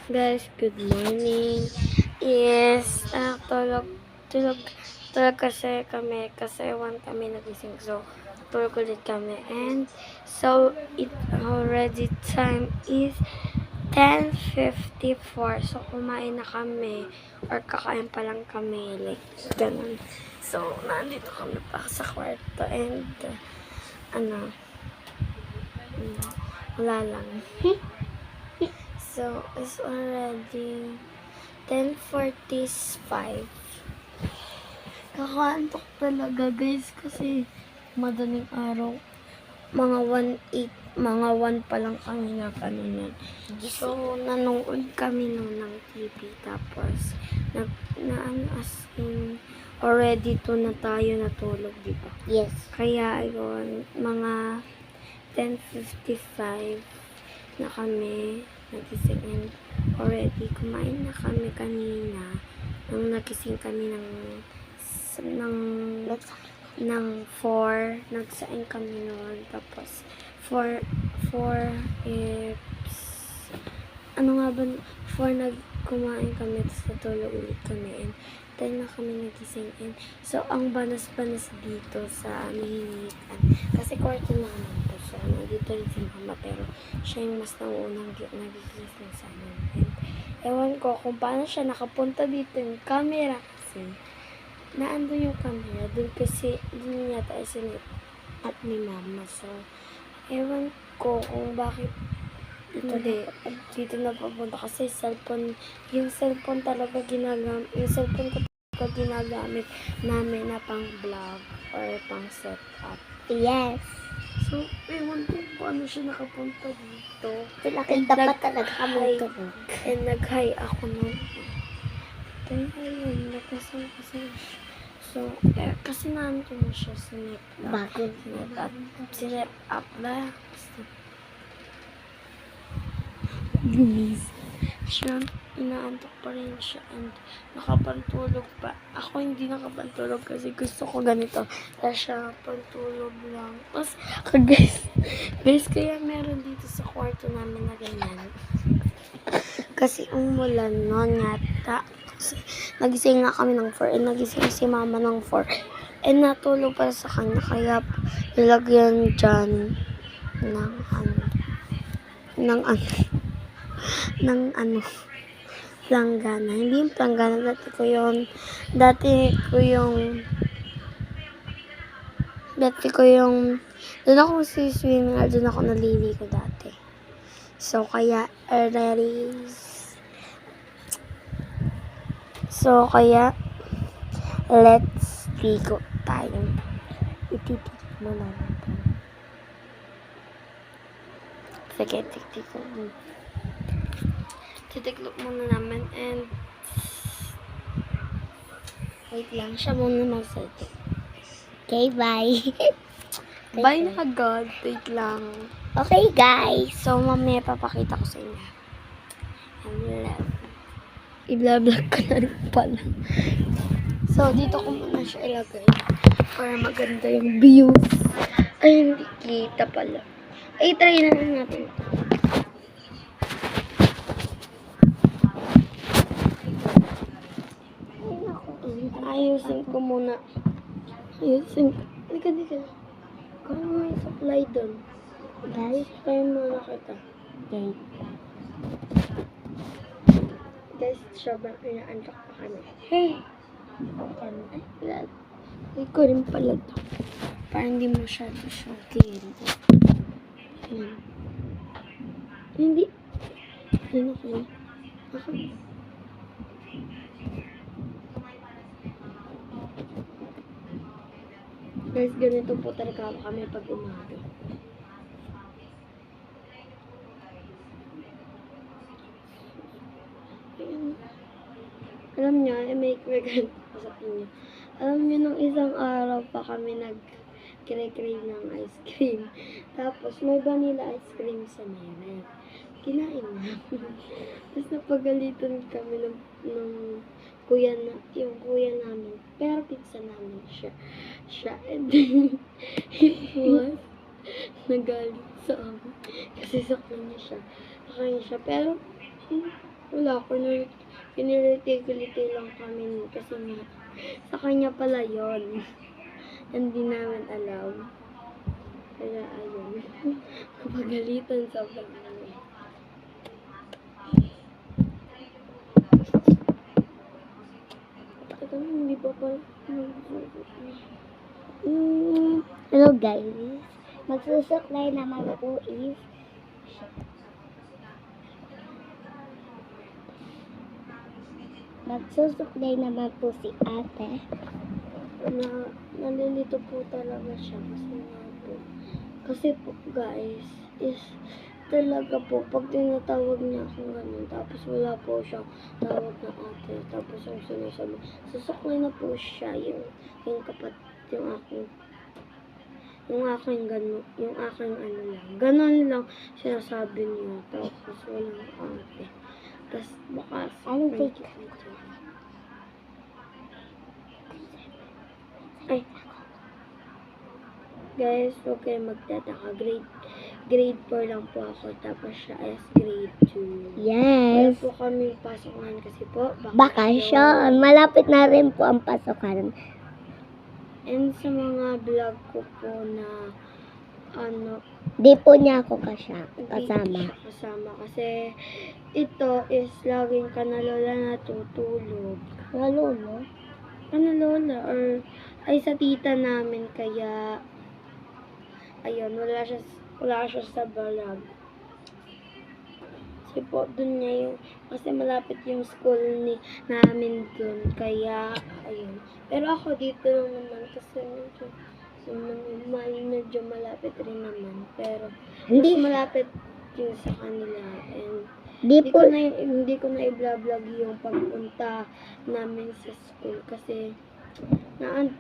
Guys, good morning. Yes, tulog kasi kami, kasi 1 kami nagising. So, tulog ulit kami. And, so, it already time is 10:54. So, kumain na kami, or kakain pa lang kami, like, ganun. So, nandito kami pa sa kwarto, and, wala lang. So, it's already 10:45. Kakaantok talaga, guys, kasi madaling araw. Mga 1 pa lang kami nun. So, nanood kami nun ng TV. Tapos, as in, already 2 na tayo natulog, di ba? Yes. Kaya, ayun, mga 10:55 na kami nagising, and already kumain na kami kanina nung nagising kami ng 4, nagsaing kami noon. Tapos 4 nagkumain kami, tapos natulog ulit kami, and 10 na kami nagising. And so, ang banas-banas dito sa amihinikan, kasi kwarto naman to siya, nandito rin si mama, pero siya yung mas nauunang nagigising sa amin. And ewan ko kung paano siya nakapunta dito yung camera, kasi naando yung camera dun, kasi dun yata isinit at ni mama. So, ewan ko kung bakit dito na papunta, kasi yung cellphone ko talaga ginagamit namin na pang vlog or pang setup. Yes. So, ewan ko kung ano siya nakapunta dito. Nakita pa talaga kami tulog. And nag-hi ako nun. Then, ayun, nakasama siya. So, kasi nandun na siya sa net. Bago. Sinep up na. Siya, inaantok pa rin siya, and nakapantulog pa. Ako hindi nakapantulog kasi gusto ko ganito. Tapos siya pantulog lang. Tapos, guys, kaya meron dito sa kwarto namin na ganyan. Kasi umulan nun yata. Kasi nagising nga kami ng 4, and nagising si mama ng 4. And natulog para sa kanya, kaya nilagyan dyan ng planggana. Hindi yung planggana, dati ko yung doon ako swimming, doon ako naliligo dati. So, kaya let's ligo tayo. Ititik mo lang. Sige, titiklop muna namin, and wait lang, siya muna magsalita. Okay, bye. Bye na agad, wait lang. Okay, guys. So, mamaya papakita ko sa inyo. I-vlog ko na rin pala. So, dito ko muna siya ilagay para maganda yung views. Ay, hindi kita pala. Ay, try na lang natin ito. Ayusin ko muna. Dika. Kano mo yung supply doon? Guys, kaya muna kita. Okay. Guys, sobrang inaantok pa kami. Hey! Ay ko rin pala ito. Para hindi masyado siyang carry. Hindi. Okay. Guys, ganito po talaga kami pag umaga. Alam niyo, may kwento ko sa inyo. Alam niyo, nung isang araw pa kami nag-crave ng ice cream. Tapos, may vanilla ice cream sa meron. Kinain na. Tapos, napagalitan kami ng yung kuya namin. Pero pizza namin siya. And then, it was nagalit sa amin. Kasi sa kanya siya. Sa kanya siya. Pero, wala ko na kiniliti-kiliti lang kami kasi nga sa kanya pala yon. Hindi namin alam. Kaya ayun. Kapagalitan sa kanya. Ito hindi pa pala. Hello guys. Magsusuklay naman po is si ate. Nalilito po talaga siya kasi po guys is talaga po pag tinatawag niya akong ganun tapos wala po siyang tawag na ate tapos yung sinasabi susuklay na po siya yung aking ano lang ganon lang sinasabi niya tapos walang ate tapos baka Anong fake? Ay. Guys, huwag kayong magtataka. Grade 4 lang po ako. Tapos siya is grade 2. Wala Yes. po kami pasokan kasi po. Bakasyon. Malapit na rin po ang pasukan. And sa mga vlog ko po na Di po niya ako hindi kasama. siya kasama. Kasi ito is laging kanalola natutulog. Lalo, no? Kanalola or ay sa tita namin kaya ayun, wala siya sa vlog. Kasi po, dun niya kasi malapit yung school namin dun, kaya, ayun. Pero ako dito lang naman, kasi medyo malapit rin naman, pero, mas malapit yung sa kanila, and, hindi ko na i-vlog yung pagpunta namin sa school, kasi,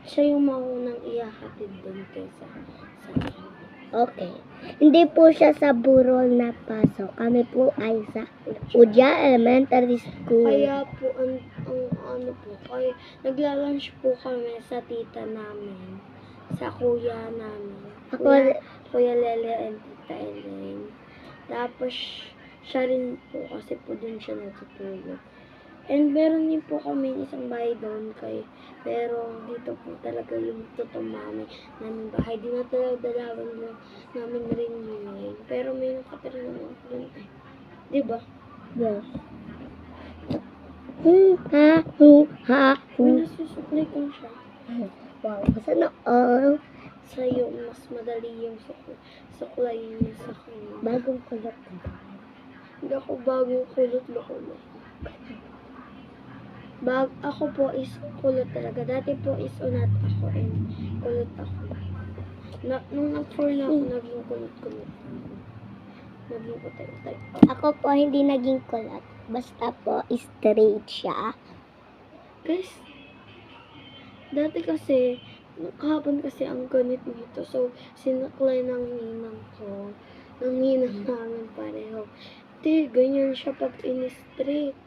siya yung maunang ihahatid dun kaysa sa akin. Okay. Hindi po siya sa burol na pasok. Kami po ay sa Udya Elementary School. Kaya po, kaya nagla-lunch po kami sa tita namin, sa kuya namin. Kuya Lele and Tita Elaine. Tapos, siya rin po, kasi po dun siya natutulog. And meron din po kami isang bahay doon pero dito po talaga yung totoong mami namin bahay. Di na talaga dalawan namin rin yun. Pero may nakatira naman doon eh. Diba? Yes. May nasusuklay ko siya. Wow. Sana all. Sa'yo, mas madali yung suklayin niya sa kanya. Bagong kulot. Hindi ako bagong kulot loko. Ako po is kulot talaga. Dati po is unat ako and kulot ako. Nung nag-4 na ako, naging kulot-kulot. Naging utay-utay. Ako po hindi naging kulot. Basta po straight siya. Guys, dati kasi, kahapon kasi ang ganit nito. So, sinaklay ng ninang ko. Ng ninang namin pareho. Ganyan siya pag in-straight.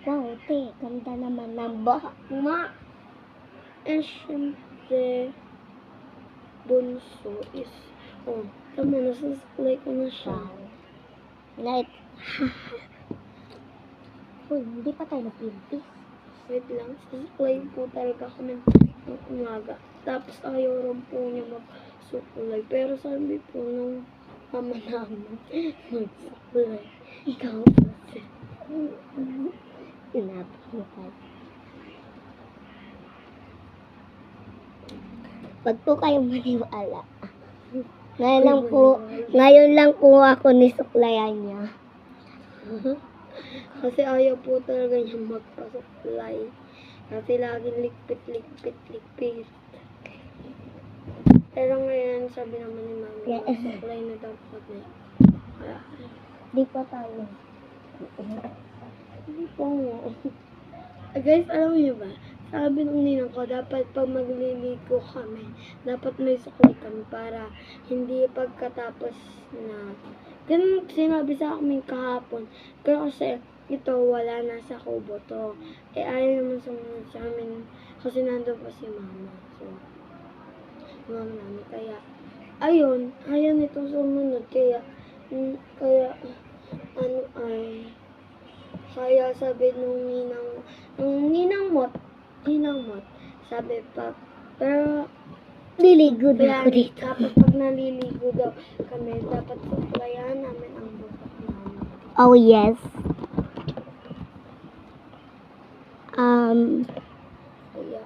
Wow, ganda naman ng buhok mo. And syempre, bunso is, tama, nasusuklay ko na siya. Light. Uy, hindi pa tayo nagpimpis. Wait lang, susuklay po talaga kami ng umaga. Tapos ayaw rin po niya magsukulay. Pero sabi po ng mama namin, magsukulay. Ikaw kasi. Napakapal. Wag po kayong maniwala. Ngayon lang po ako nisuklayan niya. Kasi ayaw po talaga niya magpasuklay. Kasi laging likpit. Pero ngayon, sabi naman ni mami, suklay na daw kami. Kaya, Di pa tayo. hindi po nga. Guys, alam niyo ba? Sabi ng ninang ko, dapat pag magliligo kami, dapat may suklay kami para hindi pagkatapos na. Ganun sinabi sa amin kahapon. Pero kasi ito, wala na sa kubo to. Eh, ayaw naman sumunod sa amin kasi nandun pa si mama. So, mama namin. Kaya, ayun, ayaw nito sumunod. Kaya, ano ay, kaya sabi nung ninang mot, sabi pa, pero, Liligo na ako kaya, dito. dapat pag naliligo daw kami, dapat suklayan namin ang buhok namin. Oh, yes. Kaya,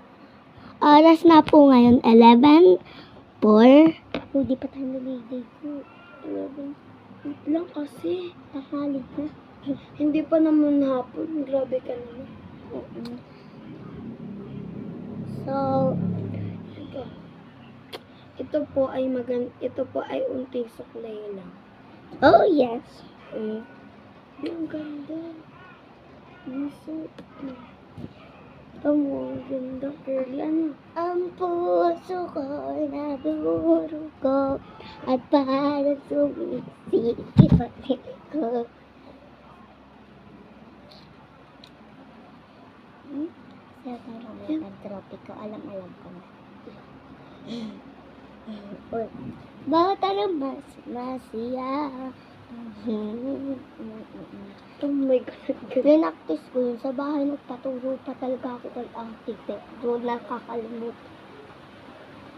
Oras na po ngayon, 11:04. Hindi pa tayo naliligo. 11. Wait lang kasi, Takalig na. hindi pa naman hapon, grabe ka naman. So, Ito po ay unting suklay lang. oh, yes. Ang ganda. Miso. Ang ganda, girly. Ano? Ang puso ko nadurugo at parang sumisikip ko. Sa parang may tropiko, alam ko na. Bawat araw mas masiya. Oh my God. Pinaktis ko yun sa bahay, nagpaturo pa talaga ako kay ate. Doon nakakalimut.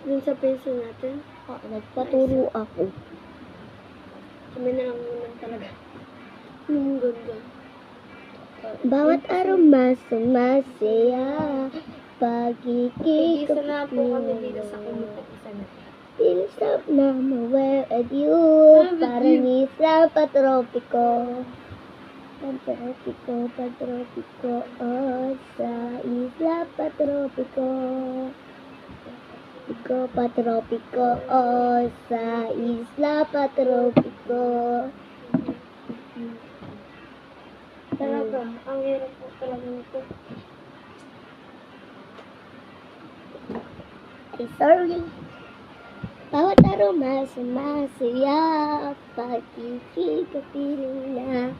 Dun sa peso natin, Nagpaturo ako. kami na lang naman talaga. Ang ganda. Bawat araw mas masaya. Isa na po kami dito sa Pagkikip kumita. Isa na. Pinsap na maware at you. Parang isla patropiko. Patropiko. Oh, sa isla patropiko. Patropiko. Oh, sa isla patropiko. Talaga, ang hirap po talaga nito. Ay, sorry. Bawat araw mas masaya. Pagkikikapiling na.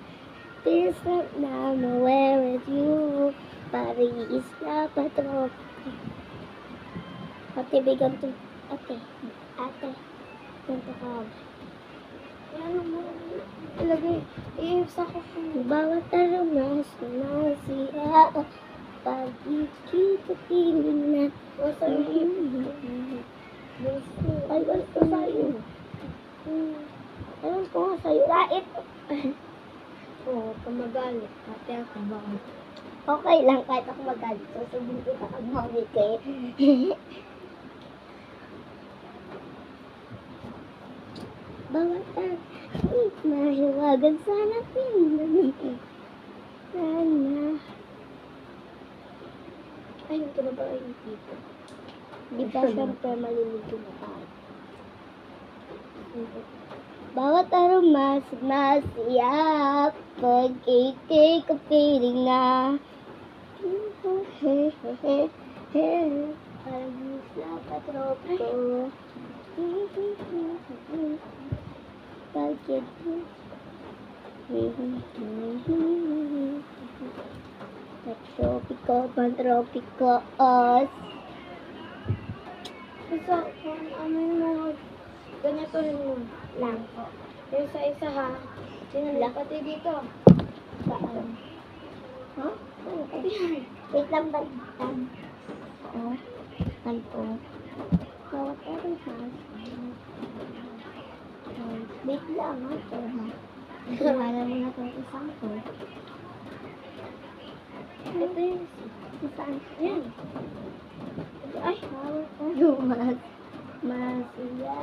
Pinsap na maware at you. Paris na patropiko. Ate, bigyan to. Ate. Ganito ka. Ano mo? Ilagay. I-sa ko po. Bawat araw mas masaya. Pagkikikapiling na. Basta yung Ay, wala ko sa'yo. Ayun ko nga sa'yo. Lait. Oo, kumagalit. Ate ako ba? Okay lang kahit ako magalit. Susubin kita pag mawit eh. Bawat mahiwagan sana pinag. Sana. Ay, ito na ba yung tito? Di ba syempre maliligo na tayo? Bawat araw mas masaya. Pagkikikapiling na. Parang isla patropiko. Bakit? Patropiko. Os. Basta, kung ano yung mga ganito rin mo. Lang po. Yung sa isa ha. Sinala pati dito. Saan? Ha? Wait lang ba? Oo. Ganito. Bawat araw mas. Wait lang ha. Ito ha. Wala mo na itong isang to. Ito yung Isang. yan. Ay, Bawat araw mas. Masaya.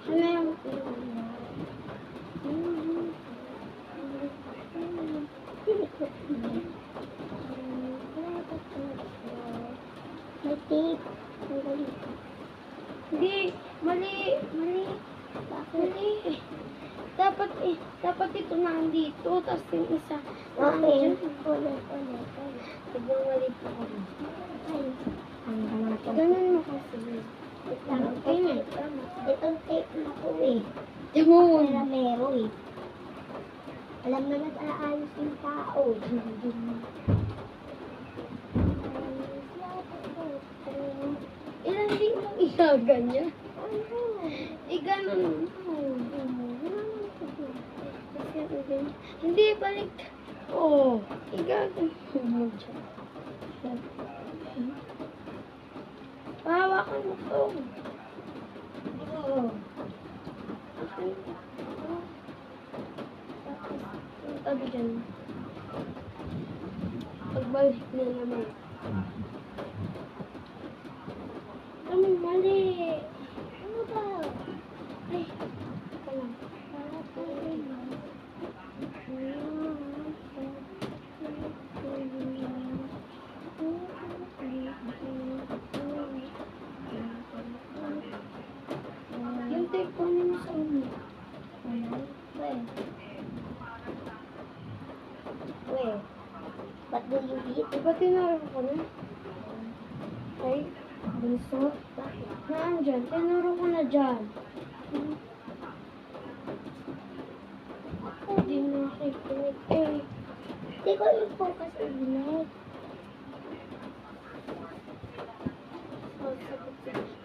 ano yung May tape. hindi, mali. Bakit? Mali. Dapat Dapat ito na andito, tapos yung isa. Okay. Ulit. Tignan mali po ako. Ganun mo kasi. Okay na. Itong tape na ko eh. Tamo. Meron eh. Alam na nag-aayos yung tao. Ilan din mo igaganyan? Iganon mo. Hindi, balik. Oo. Igaganyan mo dyan. Pahawakan mo to. Oo. Tabi dyan. Pagbalik na naman. Ano, mali. Ano ba? Ay, teka lang. Yung tape ko mo sa ulo. Where? Ba't do you eat? Di ba tinuro ko na? Ay, bunso. Naan dyan? Tinuro ko na dyan. Hindi nakikinig eh. Hindi ko i-focus ulit.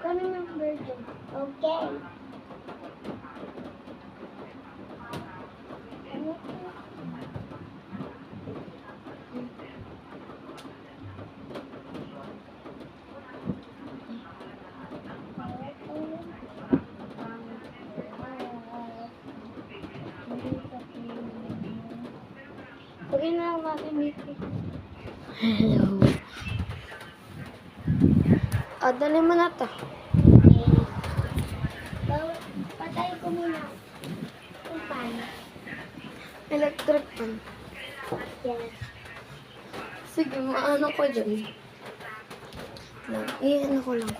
Kano yung version? Okay. Pagay na lang natin dito. Hello. Dali mo na to. Patay ko muna. Kung paano. Electric pan. Yes. Sige, maano ko dyan. Iyan ko lang.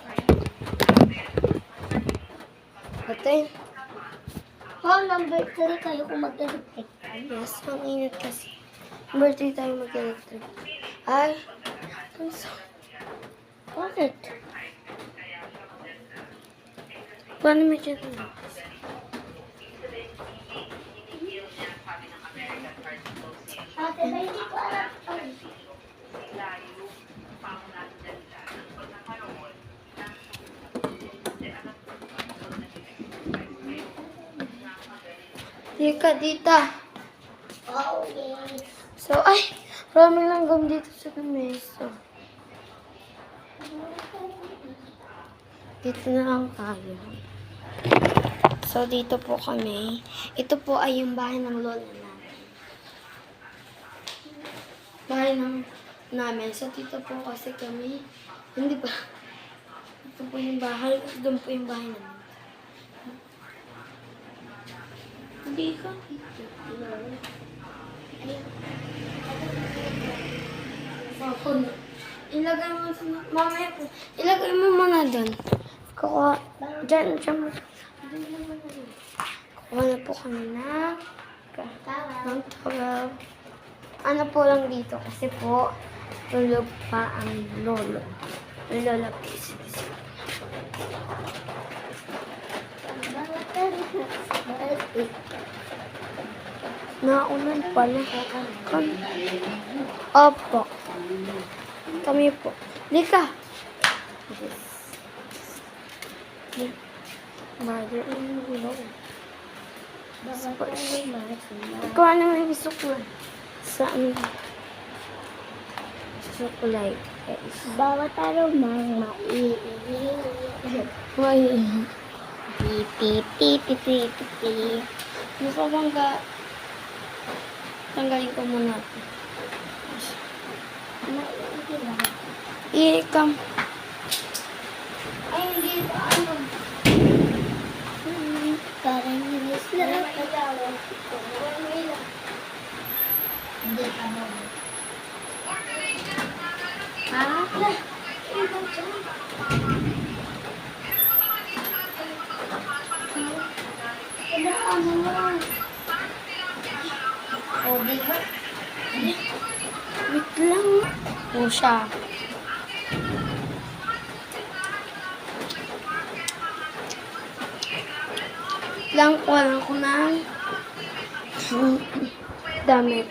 Patay. Number 3 kayo kung mag-electric. Yes, ang init kasi. Birthday tayo mag-electric. Ay, I'm sorry. Bakit? Paano mo dyan? Ate, ba hindi ko alam. Tika, dita. Oh, yes. So, ay, maraming langgam dito sa mesa. Dito na lang tayo. So, dito po kami. Ito po ay yung bahay ng lola namin. Bahay namin. So, dito po kasi kami. Hindi ba? Ito po yung bahay. Doon po yung bahay namin. Hindi ka dito. Ilagay mo sa mamaya po. Ilagay mo muna doon. Kukuha. Diyan mo. Kukuha na po kami ng tawag. Ano po lang dito kasi po tulog pa ang lolo. Ang lola po. Naulan pala. Opo. Kami po. Lika. Mother in law. Ikaw ano may bisok na. Saan? Sukulay. Bawat araw mang maiihi. May. Pipi. Gusto bang tanggalin ko muna. Maiihi lang. Ikam. Ay, hindi ba ano? Parang nilis na. Hindi pa mo. Ha? Ano mo? O, di ba? Wait lang. O siya. Lang ko ng damit.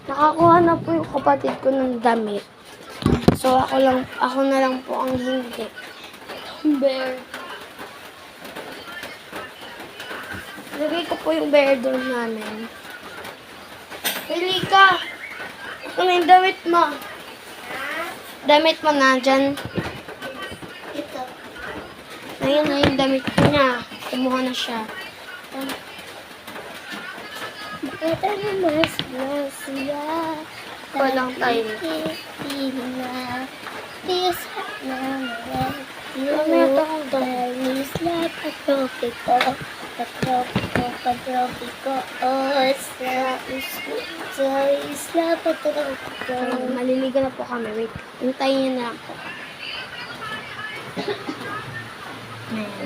Nakakuha na po yung kapatid ko ng damit. So ako na lang po ang hindi. Bear. Lagay ko po yung bear doon namin. Pili ka! Ano yung damit mo? Damit mo na dyan. Ito. Ayun na yung damit niya. Kumuha na siya. Bakit ano mas siya? Walang time. Tina. Tisa na Mamaya takong Dalis na patropiko. Patropiko. Oh, sa isla patropiko. Maliligo na po kami. Wait. Hintayin niyo na lang po. Ayan.